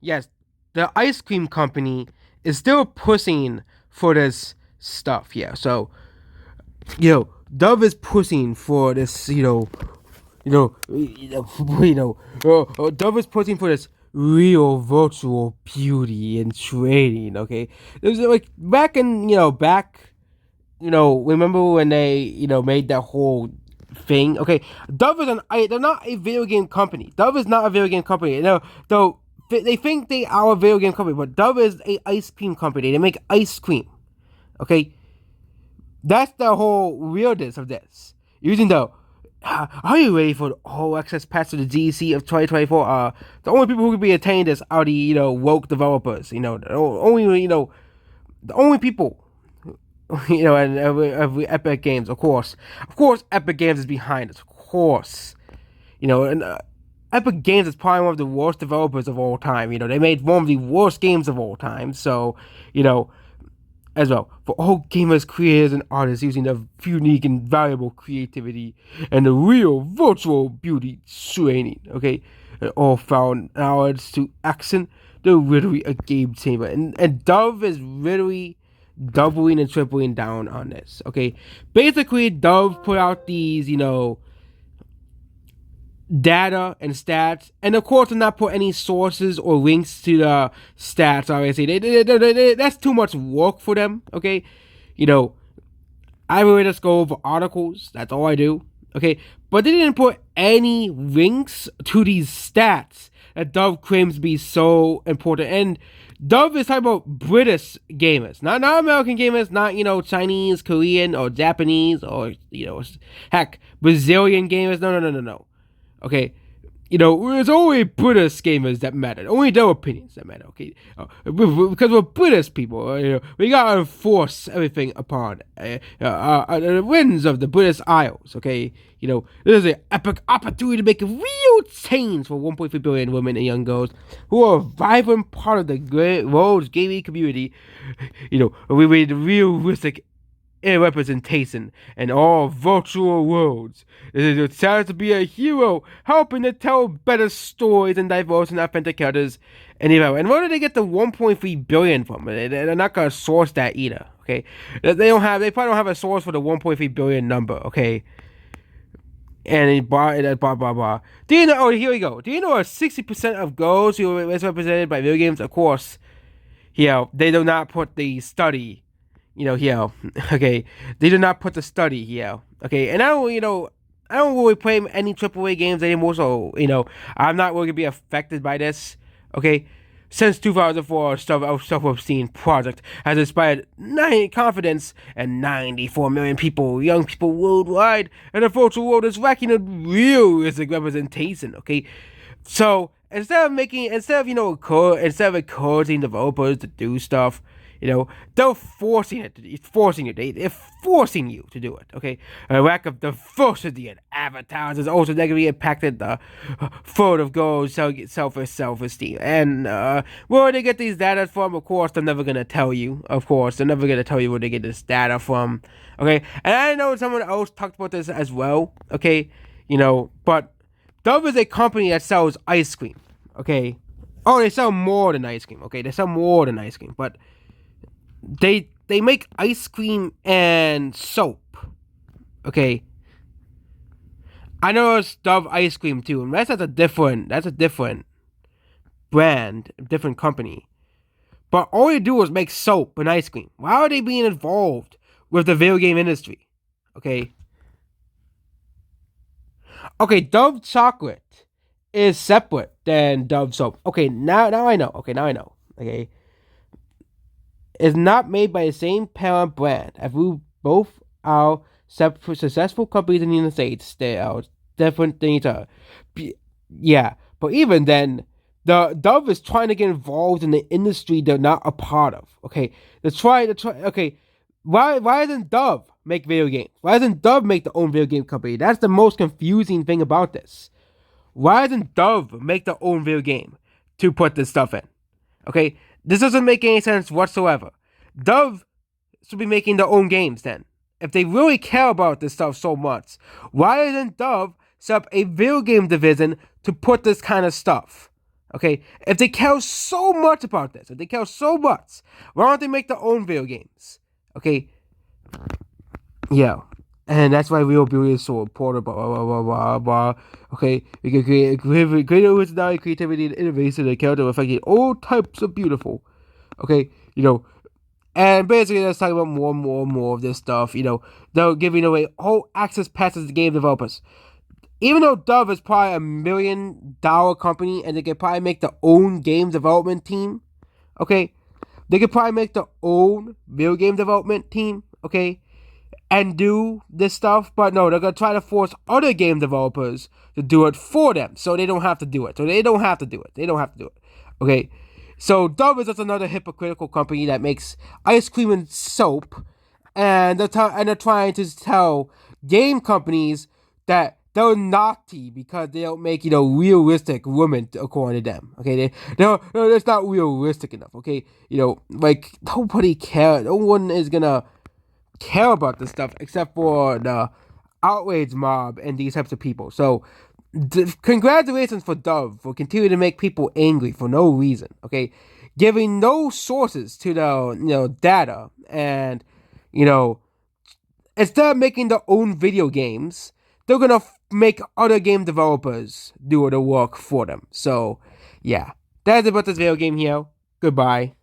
yes, the ice cream company is still pushing for this stuff. Yeah, so Dove is pushing for this. Dove is pushing for this real virtual beauty and trading. Okay, it was like back in remember when they made that whole thing? Okay, they're not a video game company. Dove is not a video game company. Though they think they are a video game company, but Dove is a ice cream company. They make ice cream. Okay, that's the whole weirdness of this. Using the Are you ready for the whole access pass to the GEC of 2024? The only people who can be attained this are the woke developers. The only people and every Epic Games, of course, Epic Games is behind us, of course, and Epic Games is probably one of the worst developers of all time. They made one of the worst games of all time, so you know, as well for all gamers, creators, and artists using their unique and valuable creativity and the real virtual beauty training. Okay, and all found hours to action. They're literally a game changer, and Dove is literally doubling and tripling down on this. Okay, basically, Dove put out these, data and stats, and of course, to not put any sources or links to the stats. Obviously, that's too much work for them. Okay, you know, I really just go over articles. That's all I do. Okay, but they didn't put any links to these stats that Dove claims to be so important. And Dove is talking about British gamers, not American gamers, not Chinese, Korean, or Japanese, or heck, Brazilian gamers. No. Okay, it's only British gamers that matter. Only their opinions that matter. Okay, because we're British people. We gotta enforce everything upon the winds of the British Isles. Okay, this is an epic opportunity to make a real change for 1.3 billion women and young girls who are a vibrant part of the world's gaming community. We made realistic representation in all virtual worlds. It is a chance to be a hero, helping to tell better stories and diverse and authentic characters. And where did they get the 1.3 billion from? They're not gonna source that either. Okay, they probably don't have a source for the 1.3 billion number. Okay, and blah. Do you know? Oh, here we go. Do you know 60% of girls who are represented by video games? Of course, they do not put the study here. Okay, they did not put the study here. Okay, and I don't really play any AAA games anymore, so I'm not really gonna be affected by this. Okay, since 2004, self-esteem project has inspired confidence and 94 million people, young people worldwide, and the virtual world is lacking a realistic representation. Okay, so instead of encouraging developers to do stuff, they're forcing you to do it. Okay, a lack of diversity in avatars has also negatively impacted the third of girls' self-esteem. And where they get these data from, of course, they're never gonna tell you. Of course, they're never gonna tell you where they get this data from. Okay, and I know someone else talked about this as well. Okay, but Dove is a company that sells ice cream. Okay, oh, they sell more than ice cream. Okay, they sell more than ice cream, but they make ice cream and soap. Okay, I know it's Dove ice cream too, and that's a different brand, different company. But all they do is make soap and ice cream. Why are they being involved with the video game industry? Okay, Dove chocolate is separate than Dove soap. Okay, now I know. Okay, now I know. Okay, is not made by the same parent brand. As we both are successful companies in the United States, they are different things. Yeah, but even then, the Dove is trying to get involved in the industry they're not a part of. Okay, they're trying. Okay, why doesn't Dove make video games? Why doesn't Dove make their own video game company? That's the most confusing thing about this. Why doesn't Dove make their own video game to put this stuff in? Okay, this doesn't make any sense whatsoever. Dove should be making their own games then. If they really care about this stuff so much, why doesn't Dove set up a video game division to put this kind of stuff? Okay, if they care so much about this, if they care so much, why don't they make their own video games? Okay, yeah, and that's why Real Beauty is so important. Blah blah blah blah blah. Okay, we can create greater originality, creativity, and innovation in a character affecting all types of beautiful. Okay, and basically let's talk about more of this stuff. They're giving away whole access passes to game developers. Even though Dove is probably $1 million company and they could probably make their own game development team, okay? They could probably make their own video game development team, okay? And do this stuff, but no, they're gonna try to force other game developers to do it for them, so they don't have to do it. Okay? So Dove is just another hypocritical company that makes ice cream and soap, and they're trying to tell game companies that they're naughty because they don't make realistic women according to them. Okay, no, that's not realistic enough. Okay, like nobody cares. No one is gonna care about this stuff except for the outrage mob and these types of people. So, congratulations for Dove for continuing to make people angry for no reason. Okay, giving no sources to the data, and instead of making their own video games, they're gonna make other game developers do the work for them. So, yeah, that's about this video game here. Goodbye.